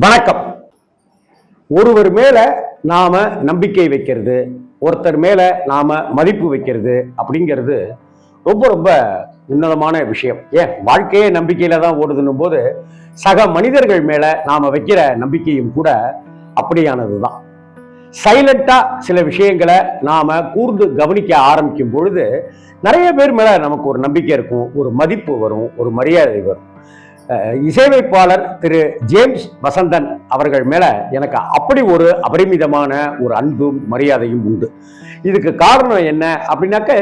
வணக்கம். ஒருவர் மேல நாம நம்பிக்கை வைக்கிறது, ஒருத்தர் மேல நாம மதிப்பு வைக்கிறது அப்படிங்கிறது ரொம்ப ரொம்ப உன்னதமான விஷயம். ஏன் வாழ்க்கையே நம்பிக்கையில தான் ஓடுதுன்னும் போது சக மனிதர்கள் மேல நாம வைக்கிற நம்பிக்கையும் கூட அப்படியானதுதான். சைலண்டா சில விஷயங்களை நாம கூர்ந்து கவனிக்க ஆரம்பிக்கும் பொழுது நிறைய பேர் மேல நமக்கு ஒரு நம்பிக்கை இருக்கும், ஒரு மதிப்பு வரும், ஒரு மரியாதை வரும். இசையமைப்பாளர் திரு ஜேம்ஸ் வசந்தன் அவர்கள் மேல எனக்கு அப்படி ஒரு அபரிமிதமான ஒரு அன்பும் மரியாதையும் உண்டு. இதுக்கு காரணம் என்ன அப்படின்னாக்க,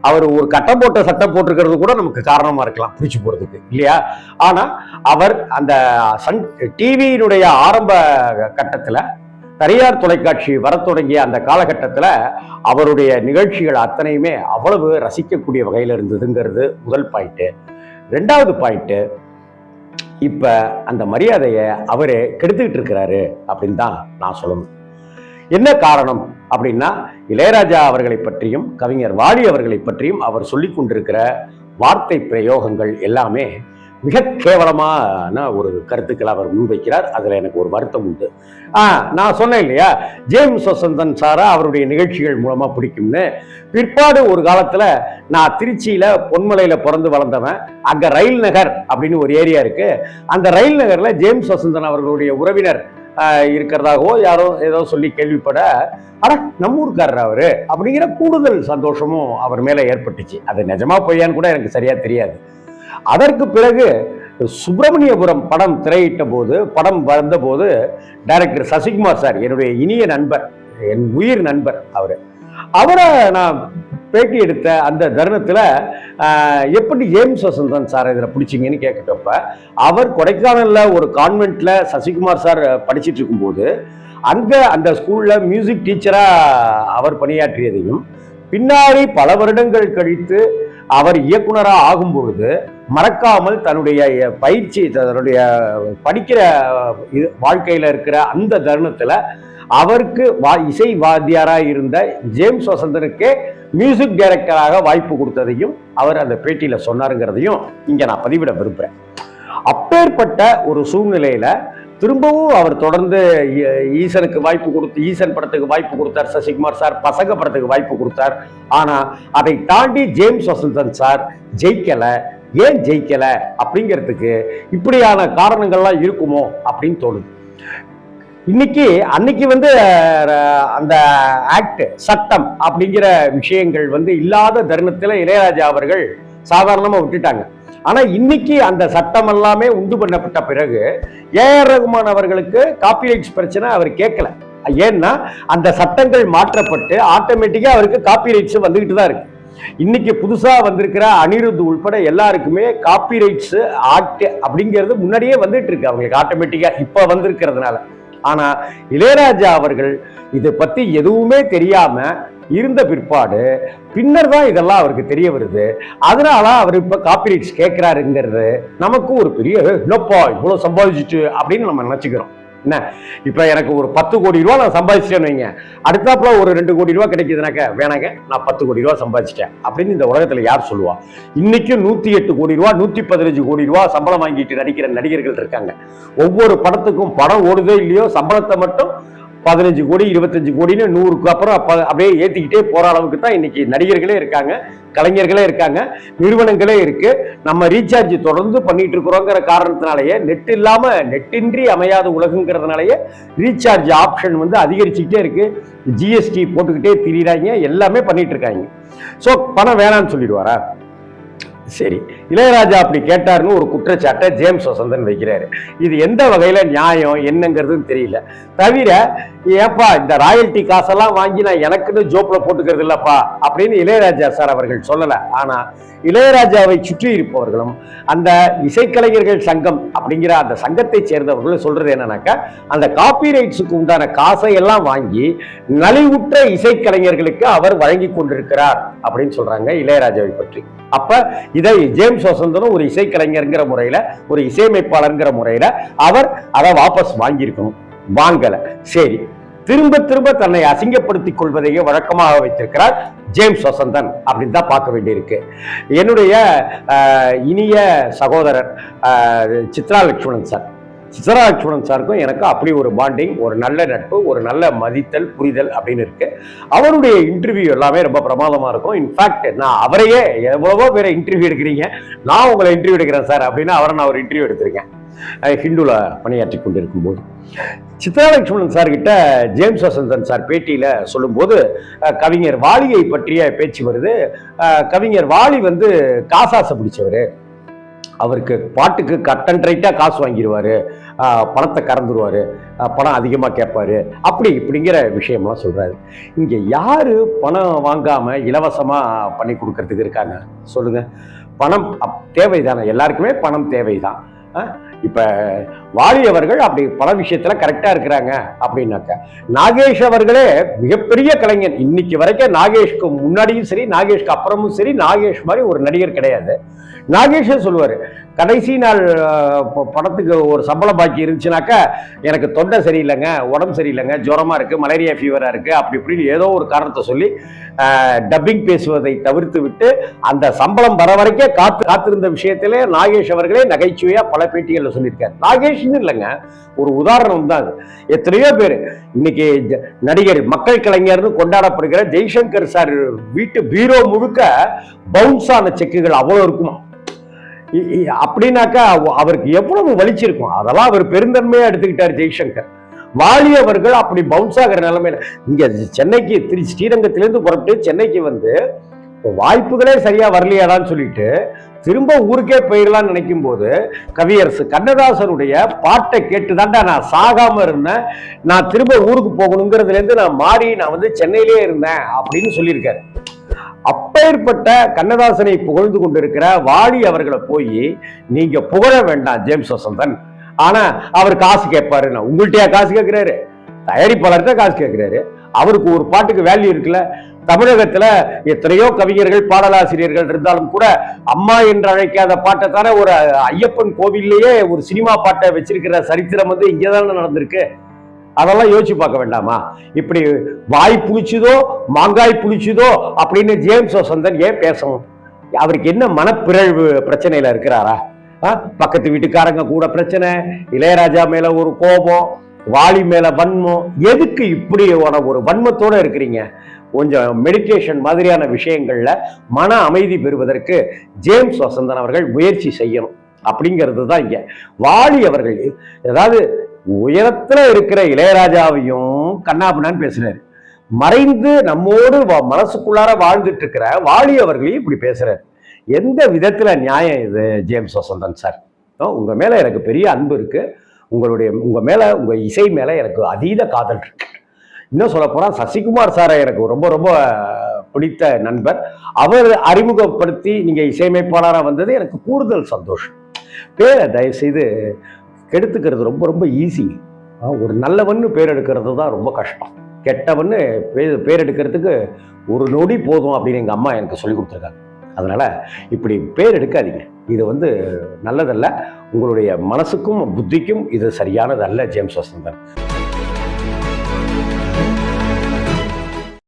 அவர் ஒரு கட்டம் போட்ட சட்டம் போட்டிருக்கிறது கூட நமக்கு காரணமா இருக்கலாம் பிடிச்சு போறதுக்கு, இல்லையா? ஆனா அவர் அந்த டிவியினுடைய ஆரம்ப கட்டத்துல தனியார் தொலைக்காட்சி வர தொடங்கிய அந்த காலகட்டத்தில் அவருடைய நிகழ்ச்சிகள் அத்தனையுமே அவ்வளவு ரசிக்கக்கூடிய வகையில் இருந்ததுங்கிறது முதல் பாயிண்ட். ரெண்டாவது பாயிண்ட், இப்ப அந்த மரியாதையை அவரே கெடுத்துக்கிட்டு இருக்கிறாரு அப்படின்னு தான் நான் சொல்லணும். என்ன காரணம் அப்படின்னா, இளையராஜா அவர்களை பற்றியும் கவிஞர் வாலி அவர்களை பற்றியும் அவர் சொல்லிக் கொண்டிருக்கிற வார்த்தை பிரயோகங்கள் எல்லாமே மிக கேவலமான ஒரு கருத்துக்களை அவர் முன்வைக்கிறார். அதுல எனக்கு ஒரு வருத்தம் உண்டு. நான் சொன்னேன் இல்லையா, ஜேம்ஸ் வசந்தன் சாரா அவருடைய நிகழ்ச்சிகள் மூலமா பிடிக்கும்னு. பிற்பாடு ஒரு காலத்துல நான் திருச்சியில பொன்மலையில பிறந்து வளர்ந்தவன். அங்க ரயில் நகர் அப்படின்னு ஒரு ஏரியா இருக்கு. அந்த ரயில் நகர்ல ஜேம்ஸ் வசந்தன் அவர்களுடைய உறவினர் இருக்கிறதாகவோ யாரோ ஏதோ சொல்லி கேள்விப்பட, நம்ம ஊருக்காரர் அவரு அப்படிங்கிற கூடுதல் சந்தோஷமும் அவர் மேல ஏற்பட்டுச்சு. அது நிஜமா பொய்யான்னு கூட எனக்கு சரியா தெரியாது. அதற்கு பிறகு சுப்பிரமணியபுரம் படம் திரையிட்ட போது, படம் வந்த போது டைரக்டர் சசிகுமார் சார், என்னுடைய இனிய நண்பர், என் உயிர் நண்பர், அவரை நான் பேட்டி எடுத்த அந்த தருணத்துல எப்படி ஜேம்ஸ் வசந்தன் சார் இதில் பிடிச்சிங்கன்னு கேட்கப்ப, அவர் கொடைக்கானல்ல ஒரு கான்வென்ட்ல சசிகுமார் சார் படிச்சுட்டு இருக்கும்போது அங்க அந்த ஸ்கூல்ல மியூசிக் டீச்சரா அவர் பணியாற்றியதையும், பின்னாடி பல வருடங்கள் கழித்து அவர் இயக்குனராக ஆகும் பொழுது மறக்காமல் தன்னுடைய பயிற்சி, தன்னுடைய படிக்கிற வாழ்க்கையில இருக்கிற அந்த தருணத்துல அவருக்கு இசை வாத்தியாராக இருந்த ஜேம்ஸ் வசந்தனுக்கே மியூசிக் டைரக்டராக வாய்ப்பு கொடுத்ததையும் அவர் அந்த பேட்டியில சொன்னாருங்கிறதையும் இங்க நான் பதிவிட விரும்புறேன். அப்பேற்பட்ட ஒரு சூழ்நிலையில திரும்பவும் அவர் தொடர்ந்து ஈசனுக்கு வாய்ப்பு கொடுத்து, ஈசன் படத்துக்கு வாய்ப்பு கொடுத்தார் சசிகுமார் சார், பசங்க படத்துக்கு வாய்ப்பு கொடுத்தார். ஆனா அதை தாண்டி ஜேம்ஸ் வசந்தன் சார் ஜெயிக்கல. ஏன் ஜெயிக்கல அப்படிங்கிறதுக்கு இப்படியான காரணங்கள்லாம் இருக்குமோ அப்படின்னு தோணுது. அன்னைக்கு அந்த ஆக்ட், சட்டம் அப்படிங்கிற விஷயங்கள் இல்லாத தருணத்துல இளையராஜா அவர்கள் சாதாரணமா விட்டுட்டாங்க. ஆனா இன்னைக்கு அந்த சட்டம் எல்லாமே உண்டு பண்ணப்பட்ட பிறகு ஏஆர் ரகுமான் அவர்களுக்கு காப்பிரைட்ஸ் பிரச்சனை அவர் கேட்கல. ஏன்னா அந்த சட்டங்கள் மாற்றப்பட்டு ஆட்டோமேட்டிக்கா அவருக்கு காப்பிரைட்ஸ் வந்துகிட்டு தான் இருக்கு. இன்னைக்கு புதுசா வந்திருக்கிற அனிருத் உள்பட எல்லாருக்குமே காப்பிரைட்ஸ் ஆக்ட் அப்படிங்கிறது முன்னாடியே வந்துட்டு இருக்கு அவங்களுக்கு ஆட்டோமேட்டிக்கா, இப்ப வந்திருக்கிறதுனால. ஆனா இளையராஜா அவர்கள் இதை பத்தி எதுவுமே தெரியாம இருந்த பிற்பாடு பின்னர் தான் இதெல்லாம் அவருக்கு தெரிய வருது. அதனால அவர் இப்ப காப்பிரைட்ஸ் கேட்கிறாருங்கிறது நமக்கு ஒரு பெரிய என்னப்பா இவ்வளவு சம்பாதிச்சுட்டு அப்படின்னு நம்ம நினைச்சுக்கிறோம். என்ன, இப்ப எனக்கு ஒரு 10 கோடி ரூபா நான் சம்பாதிச்சிட்டேன்னு வைங்க, அடுத்தாப்புல ஒரு 2 கோடி ரூபா கிடைக்குதுனாக்க, வேணாங்க நான் 10 கோடி ரூபா சம்பாதிச்சிட்டேன் அப்படின்னு இந்த உலகத்துல யார் சொல்லுவா? இன்னைக்கும் 108 கோடி ரூபா 115 கோடி ரூபா சம்பளம் வாங்கிட்டு நடிக்கிற நடிகர்கள் இருக்காங்க. ஒவ்வொரு படத்துக்கும் படம் ஓடுதோ இல்லையோ சம்பளத்தை மட்டும் 15 கோடி 25 கோடின்னு 100க்கு அப்புறம் அப்படியே ஏத்திக்கிட்டே போற அளவுக்கு தான் இன்னைக்கு நடிகர்களே இருக்காங்க, கலைஞர்களே இருக்காங்க, நிறுவனங்களே இருக்கு. நம்ம ரீசார்ஜ் தொடர்ந்து பண்ணிட்டு இருக்கிறோங்கிற காரணத்தினாலேயே, நெட் இல்லாம நெட்டின்றி அமையாத உலகங்கிறதுனாலேயே ரீசார்ஜ் ஆப்ஷன் அதிகரிச்சுக்கிட்டே இருக்கு. ஜிஎஸ்டி போட்டுக்கிட்டே திரியிறாங்க, எல்லாமே பண்ணிட்டு இருக்காங்க. ஸோ பணம் வேணான்னு சொல்லிடுவாரா? சரி, இளையராஜா அப்படி கேட்டாருன்னு ஒரு குற்றச்சாட்டை ஜேம்ஸ் வசந்தன் வைக்கிறாரு. இது எந்த வகையில நியாயம் என்னங்கிறது தெரியல. தவிர ஏப்பா இந்த ராயல்டி காசெல்லாம் வாங்கி நான் எனக்குன்னு ஜோப்ல போட்டுக்கிறது இல்லப்பா அப்படின்னு இளையராஜா சார் அவர்கள் சொல்லல. ஆனா இளையராஜாவை சுற்றி இருப்பவர்களும் அந்த இசைக்கலைஞர்கள் சங்கம் அப்படிங்கிற அந்த சங்கத்தை சேர்ந்தவர்களும் சொல்றது என்னன்னாக்கா, அந்த காப்பிரைட்ஸுக்கு உண்டான காசை எல்லாம் வாங்கி நலிவுற்ற இசைக்கலைஞர்களுக்கு அவர் வழங்கி கொண்டிருக்கிறார் அப்படின்னு சொல்றாங்க இளையராஜாவை பற்றி. அப்ப இதை ஜேம்ஸ் வசந்தனும் ஒரு இசைக்கலைஞர்ங்கிற முறையில, ஒரு இசையமைப்பாளர்ங்கிற முறையில அவர் அதை வாபஸ் வாங்கியிருக்கணும். வாங்கல. சரி, திரும்ப திரும்ப தன்னை அசிங்கப்படுத்திக் கொள்வதையே வழக்கமாக வைத்திருக்கிறார் ஜேம்ஸ் வசந்தன் அப்படின்னு தான் பார்க்க வேண்டியிருக்கு. என்னுடைய இனிய சகோதரர் சித்ரா லட்சுமணன் சார், சித்ரா லட்சுமணன் சாருக்கும் எனக்கு அப்படி ஒரு பாண்டிங், ஒரு நல்ல நட்பு, ஒரு நல்ல மதித்தல் புரிதல் அப்படின்னு இருக்கு. அவருடைய இன்டர்வியூ எல்லாமே ரொம்ப பிரமாதமா இருக்கும். இன்ஃபேக்ட் நான் அவரையே எவ்வளவோ பேரை இன்டர்வியூ எடுக்கிறீங்க, நான் உங்களை இன்டர்வியூ எடுக்கிறேன் சார் அப்படின்னு அவரை நான் ஒரு இன்டர்வியூ எடுத்திருக்கேன் ஹிந்துல பணியாற்றி கொண்டிருக்கும் போது. சித்ரா லட்சுமணன் சார் கிட்ட ஜேம்ஸ் வசந்தன் சார் பேட்டியில சொல்லும்போது கவிஞர் வாலியை பற்றிய பேச்சு வருது. கவிஞர் வாலி வந்து காசாசை பிடிச்சவர், அவருக்கு பாட்டுக்கு கட் அண்ட் ரைட்டா காசு வாங்கிடுவாரு, பணத்தை கறந்துருவாரு, பணம் அதிகமாக கேட்பாரு, அப்படி இப்படிங்கிற விஷயம்லாம் சொல்றாரு. இங்க யாரு பணம் வாங்காம இலவசமா பண்ணி கொடுக்கறதுக்கு இருக்காங்க சொல்லுங்க? பணம் தேவைதானே, எல்லாருக்குமே பணம் தேவைதான். இப்ப வாலி அவர்கள் அப்படி பல விஷயத்துல கரெக்டா இருக்கிறாங்க அப்படின்னாக்க, நாகேஷ் அவர்களே மிகப்பெரிய கலைஞன். இன்னைக்கு வரைக்கும் நாகேஷ்க்கு முன்னாடியும் சரி, நாகேஷ்க்கு அப்புறமும் சரி, நாகேஷ் மாதிரி ஒரு நடிகர் கிடையாது. நாகேஷே சொல்லுவாரு, கடைசி நாள் படத்துக்கு ஒரு சம்பள பாக்கி இருந்துச்சுனாக்கா, எனக்கு தொண்டை சரியில்லைங்க, உடம்பு சரியில்லைங்க, ஜுரமா இருக்கு, மலேரியா ஃபீவரா இருக்கு, அப்படி இப்படின்னு ஏதோ ஒரு காரணத்தை சொல்லி டப்பிங் பேசுவதை தவிர்த்து விட்டு அந்த சம்பளம் வர வரைக்கும் காத்திருந்த விஷயத்திலே நாகேஷ் அவர்களே நகைச்சுவையா பல பேட்டிகள்ல சொல்லியிருக்காரு. நாகேஷ்னு இல்லைங்க, ஒரு உதாரணம் தான் அது. எத்தனையோ பேர் இன்னைக்கு நடிகர் மக்கள் கலைஞர்னு கொண்டாடப்படுகிற ஜெய்சங்கர் சார் வீட்டு பீரோ முழுக்க பவுன்ஸ் ஆன செக்குகள் அவ்வளவு இருக்குமா. அப்படின்னாக்கா அவருக்கு எவ்வளவு வலிச்சிருக்கும். அதெல்லாம் அவர் பெருந்தன்மையா எடுத்துக்கிட்டார் ஜெய்சங்கர். வாலி அவர்கள் அப்படி பவுன்ஸ் ஆகிற நிலைமையில இங்க சென்னைக்கு ஸ்ரீரங்கத்திலிருந்து புறப்பட்டு சென்னைக்கு வந்து வாய்ப்புகளே சரியா வரலையாடான்னு சொல்லிட்டு திரும்ப ஊருக்கே போயிடலாம்னு நினைக்கும் போது கவியரசு கண்ணதாசனுடைய பாட்டை கேட்டுதான்டா நான் சாகாம இருந்தேன், நான் திரும்ப ஊருக்கு போகணுங்கிறதுல இருந்து நான் மாறி நான் வந்து சென்னையிலே இருந்தேன் அப்படின்னு சொல்லியிருக்காரு. அப்பேற்பட்ட கண்ணதாசனை புகழ்ந்து கொண்டிருக்கிற வாலி அவர்களை போய் நீங்க புகழ வேண்டாம் ஜேம்ஸ் வசந்தன், ஆனா அவர் காசு கேட்பாரு. உங்கள்கிட்டயா காசு கேட்கிறாரு? தயாரிப்பாளர்கிட்ட காசு கேட்கிறாரு. அவருக்கு ஒரு பாட்டுக்கு வேல்யூ இருக்குல்ல. தமிழகத்துல எத்தனையோ கவிஞர்கள் பாடலாசிரியர்கள் இருந்தாலும் கூட அம்மா என்று அழைக்காத பாட்டை தானே ஒரு ஐயப்பன் கோவில்லையே ஒரு சினிமா பாட்டை வச்சிருக்கிற சரித்திரம் வந்து இங்கதானே நடந்திருக்கு. அதெல்லாம் யோசிச்சு பார்க்க வேண்டாமா? இப்படி வாய் புளிச்சுதோ மாங்காய் புளிச்சுதோ அப்படின்னு ஜேம்ஸ் வசந்தன் ஏன் பேசணும்? அவருக்கு என்ன மனப்பிறழ்வு பிரச்சனையில இருக்கிறாரா? பக்கத்து வீட்டுக்காரங்க கூட பிரச்சனை, இளையராஜா மேல ஒரு கோபம், வாலி மேல வன்மம். எதுக்கு இப்படி ஒரு வன்மத்தோட இருக்கிறீங்க? கொஞ்சம் மெடிடேஷன் மாதிரியான விஷயங்கள்ல மன அமைதி பெறுவதற்கு ஜேம்ஸ் வசந்தன் அவர்கள் முயற்சி செய்யணும் அப்படிங்கிறது தான் இங்க. வாலி அவர்கள் ஏதாவது உயரத்துல இருக்கிற இளையராஜாவையும் கண்ணாபின்னான்னு பேசுறாரு, மறைந்து நம்மோடு மனசுக்குள்ளார வாழ்ந்துட்டு இருக்கிற வாலி அவர்களையும் இப்படி பேசுறாரு. எந்த விதத்துல நியாயம் இது ஜேம்ஸ் வசந்தன் சார்? உங்க மேல எனக்கு பெரிய அன்பு இருக்கு, உங்க மேல உங்க இசை மேல எனக்கு அதீத காதல் இருக்கு. இன்னும் சொல்ல போனா சசிகுமார் சாரை எனக்கு ரொம்ப ரொம்ப பிடித்த நண்பர். அவர் அறிமுகப்படுத்தி நீங்க இசையமைப்பாளராக வந்தது எனக்கு கூடுதல் சந்தோஷம். பேரை தயவு செய்து கெடுத்துக்கிறது ரொம்ப ரொம்ப ஈஸி. ஒரு நல்லவன்னு பேர் எடுக்கிறது தான் ரொம்ப கஷ்டம். கெட்டவன்னு பேர் எடுக்கிறதுக்கு ஒரு நொடி போதும் அப்படின்னு எங்கள் அம்மா எனக்கு சொல்லி கொடுத்துருக்காங்க. அதனால இப்படி பேர் எடுக்காதீங்க, இது வந்து நல்லதல்ல. உங்களுடைய மனசுக்கும் புத்திக்கும் இது சரியானதல்ல ஜேம்ஸ் வசந்தன்.